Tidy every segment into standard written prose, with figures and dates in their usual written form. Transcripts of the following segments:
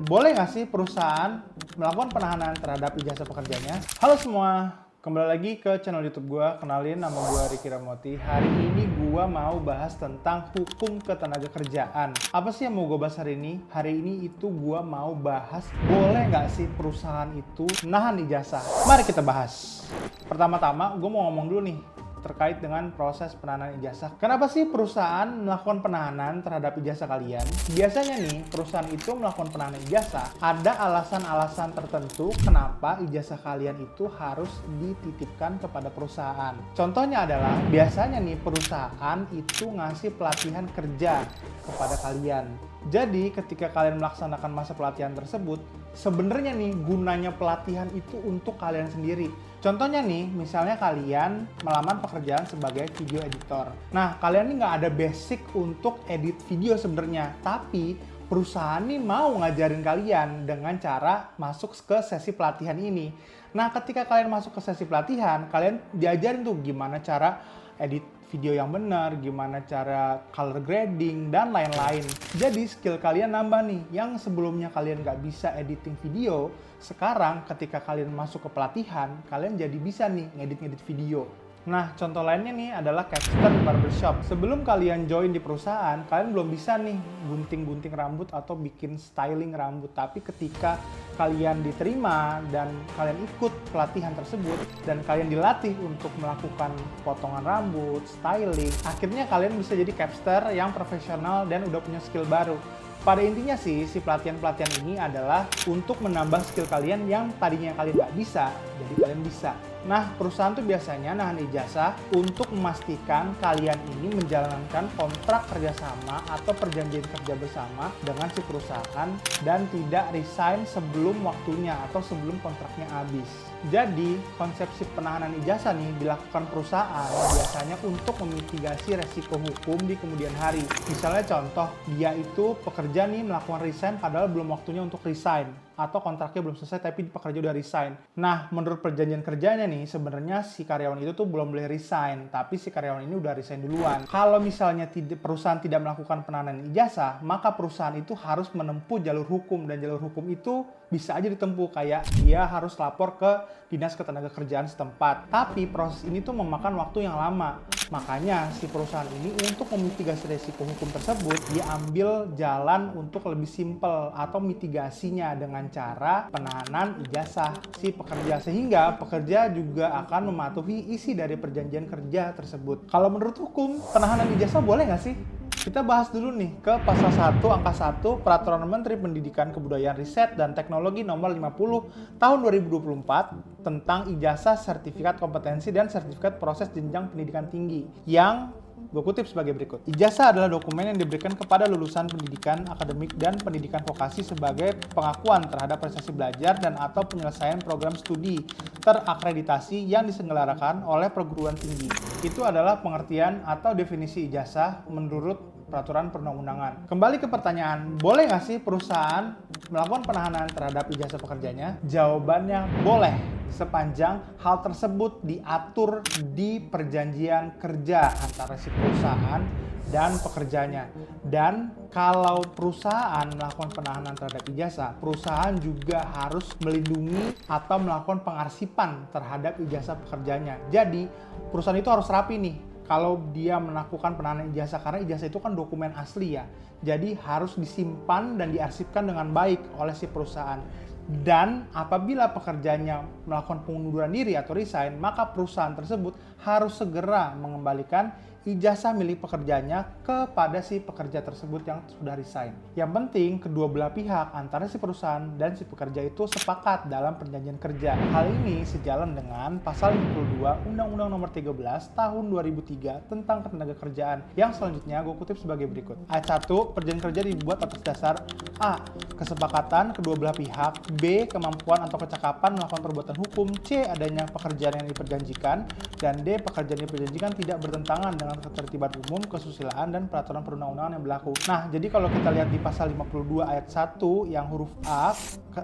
Boleh nggak sih perusahaan melakukan penahanan terhadap ijazah pekerjanya? Halo semua, kembali lagi ke channel YouTube gue. Kenalin, nama gue Ricky Ramoti. Hari ini gue mau bahas tentang hukum ketenagakerjaan. Apa sih yang mau gue bahas hari ini? Hari ini itu gue mau bahas, boleh nggak sih perusahaan itu nahan ijazah? Mari kita bahas. Pertama-tama, gue mau ngomong dulu nih terkait dengan proses penahanan ijazah. Kenapa sih perusahaan melakukan penahanan terhadap ijazah kalian? Biasanya nih, perusahaan itu melakukan penahanan ijazah, ada alasan-alasan tertentu kenapa ijazah kalian itu harus dititipkan kepada perusahaan. Contohnya adalah, biasanya nih perusahaan itu ngasih pelatihan kerja kepada kalian. Jadi, ketika kalian melaksanakan masa pelatihan tersebut, sebenarnya nih gunanya pelatihan itu untuk kalian sendiri. Contohnya nih, misalnya kalian melamar pekerjaan sebagai video editor. Nah, kalian nih nggak ada basic untuk edit video sebenarnya, tapi perusahaan nih mau ngajarin kalian dengan cara masuk ke sesi pelatihan ini. Nah, ketika kalian masuk ke sesi pelatihan, kalian diajarin tuh gimana cara edit video yang benar, gimana cara color grading, dan lain-lain. Jadi skill kalian nambah nih, yang sebelumnya kalian nggak bisa editing video, sekarang ketika kalian masuk ke pelatihan, kalian jadi bisa nih ngedit-ngedit video. Nah, contoh lainnya nih adalah capster barbershop. Sebelum kalian join di perusahaan, kalian belum bisa nih gunting-gunting rambut atau bikin styling rambut. Tapi ketika kalian diterima dan kalian ikut pelatihan tersebut dan kalian dilatih untuk melakukan potongan rambut, styling, akhirnya kalian bisa jadi capster yang profesional dan udah punya skill baru. Pada intinya sih, si pelatihan-pelatihan ini adalah untuk menambah skill kalian yang tadinya kalian nggak bisa, jadi kalian bisa. Nah, perusahaan tuh biasanya nahan ijazah untuk memastikan kalian ini menjalankan kontrak kerjasama atau perjanjian kerja bersama dengan si perusahaan dan tidak resign sebelum waktunya atau sebelum kontraknya habis. Jadi, konsepsi penahanan ijazah nih dilakukan perusahaan biasanya untuk memitigasi resiko hukum di kemudian hari. Misalnya contoh, dia itu pekerja nih melakukan resign padahal belum waktunya untuk resign, atau kontraknya belum selesai tapi pekerja udah resign. Nah, menurut perjanjian kerjanya nih, sebenarnya si karyawan itu tuh belum boleh resign, tapi si karyawan ini udah resign duluan. Kalau misalnya perusahaan tidak melakukan penahanan ijazah, maka perusahaan itu harus menempuh jalur hukum, dan jalur hukum itu bisa aja ditempuh, kayak dia harus lapor ke dinas ketenagakerjaan setempat. Tapi proses ini tuh memakan waktu yang lama. Makanya si perusahaan ini untuk memitigasi resiko hukum tersebut, dia ambil jalan untuk lebih simpel atau mitigasinya dengan cara penahanan ijazah si pekerja, sehingga pekerja juga akan mematuhi isi dari perjanjian kerja tersebut. Kalau menurut hukum, penahanan ijazah boleh nggak sih? Kita bahas dulu nih ke pasal 1 angka 1 Peraturan Menteri Pendidikan Kebudayaan Riset dan Teknologi Nomor 50 Tahun 2024 tentang ijazah, sertifikat kompetensi, dan sertifikat proses jenjang pendidikan tinggi, yang gue kutip sebagai berikut. Ijazah adalah dokumen yang diberikan kepada lulusan pendidikan akademik dan pendidikan vokasi sebagai pengakuan terhadap prestasi belajar dan atau penyelesaian program studi terakreditasi yang diselenggarakan oleh perguruan tinggi. Itu adalah pengertian atau definisi ijazah menurut peraturan perundang-undangan. Kembali ke pertanyaan, boleh nggak sih perusahaan melakukan penahanan terhadap ijazah pekerjanya? Jawabannya boleh, sepanjang hal tersebut diatur di perjanjian kerja antara si perusahaan dan pekerjanya. Dan kalau perusahaan melakukan penahanan terhadap ijazah, perusahaan juga harus melindungi atau melakukan pengarsipan terhadap ijazah pekerjanya. Jadi, perusahaan itu harus rapi nih kalau dia melakukan penahanan ijazah, karena ijazah itu kan dokumen asli ya. Jadi harus disimpan dan diarsipkan dengan baik oleh si perusahaan. Dan apabila pekerjanya melakukan pengunduran diri atau resign, maka perusahaan tersebut harus segera mengembalikan ijazah milik pekerjanya kepada si pekerja tersebut yang sudah resign. Yang penting, kedua belah pihak antara si perusahaan dan si pekerja itu sepakat dalam perjanjian kerja. Hal ini sejalan dengan pasal 52 Undang-Undang Nomor 13 Tahun 2003 tentang Ketenagakerjaan, yang selanjutnya gue kutip sebagai berikut. Ayat 1, perjanjian kerja dibuat atas dasar A. Kesepakatan kedua belah pihak, B. Kemampuan atau kecakapan melakukan perbuatan hukum, C. Adanya pekerjaan yang diperjanjikan, dan D. Pekerjaan yang diperjanjikan tidak bertentangan dengan dengan ketertiban umum, kesusilaan, dan peraturan perundang-undangan yang berlaku. Nah, jadi kalau kita lihat di pasal 52 ayat 1 yang huruf A,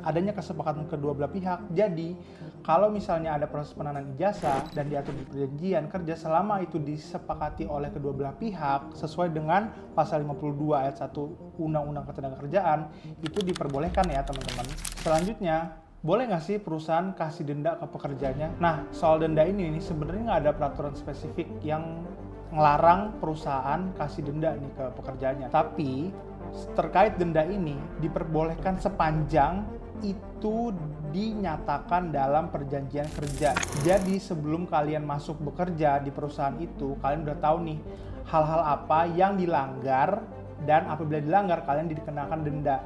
adanya kesepakatan kedua belah pihak. Jadi, kalau misalnya ada proses penahanan ijazah dan diatur di perjanjian kerja selama itu disepakati oleh kedua belah pihak sesuai dengan pasal 52 ayat 1 Undang-Undang Ketenagakerjaan, itu diperbolehkan ya teman-teman. Selanjutnya, boleh nggak sih perusahaan kasih denda ke pekerjanya? Nah, soal denda ini sebenarnya nggak ada peraturan spesifik yang ngelarang perusahaan kasih denda nih ke pekerjanya. Tapi terkait denda ini diperbolehkan sepanjang itu dinyatakan dalam perjanjian kerja. Jadi sebelum kalian masuk bekerja di perusahaan itu, kalian udah tahu nih hal-hal apa yang dilanggar, dan apabila dilanggar kalian dikenakan denda.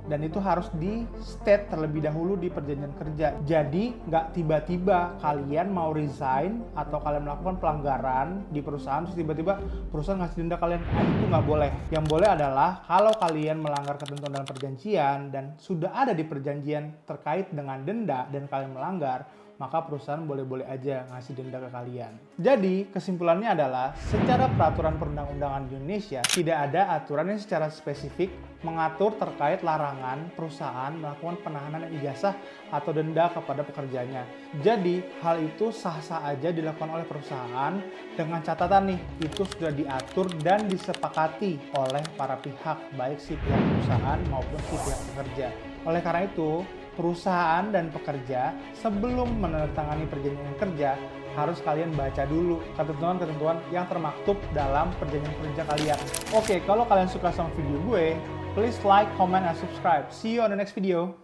Dan itu harus di state terlebih dahulu di perjanjian kerja. Jadi nggak tiba-tiba kalian mau resign atau kalian melakukan pelanggaran di perusahaan terus tiba-tiba perusahaan ngasih denda kalian, itu nggak boleh. Yang boleh adalah kalau kalian melanggar ketentuan dalam perjanjian dan sudah ada di perjanjian terkait dengan denda dan kalian melanggar, maka perusahaan boleh-boleh aja ngasih denda ke kalian. Jadi, kesimpulannya adalah secara peraturan perundang-undangan di Indonesia tidak ada aturan yang secara spesifik mengatur terkait larangan perusahaan melakukan penahanan ijazah atau denda kepada pekerjanya. Jadi, hal itu sah-sah aja dilakukan oleh perusahaan dengan catatan nih, itu sudah diatur dan disepakati oleh para pihak, baik si pihak perusahaan maupun si pihak pekerja. Oleh karena itu, perusahaan dan pekerja sebelum menandatangani perjanjian kerja harus kalian baca dulu ketentuan-ketentuan yang termaktub dalam perjanjian kerja kalian. Oke, kalau kalian suka sama video gue, please like, comment, and subscribe. See you on the next video.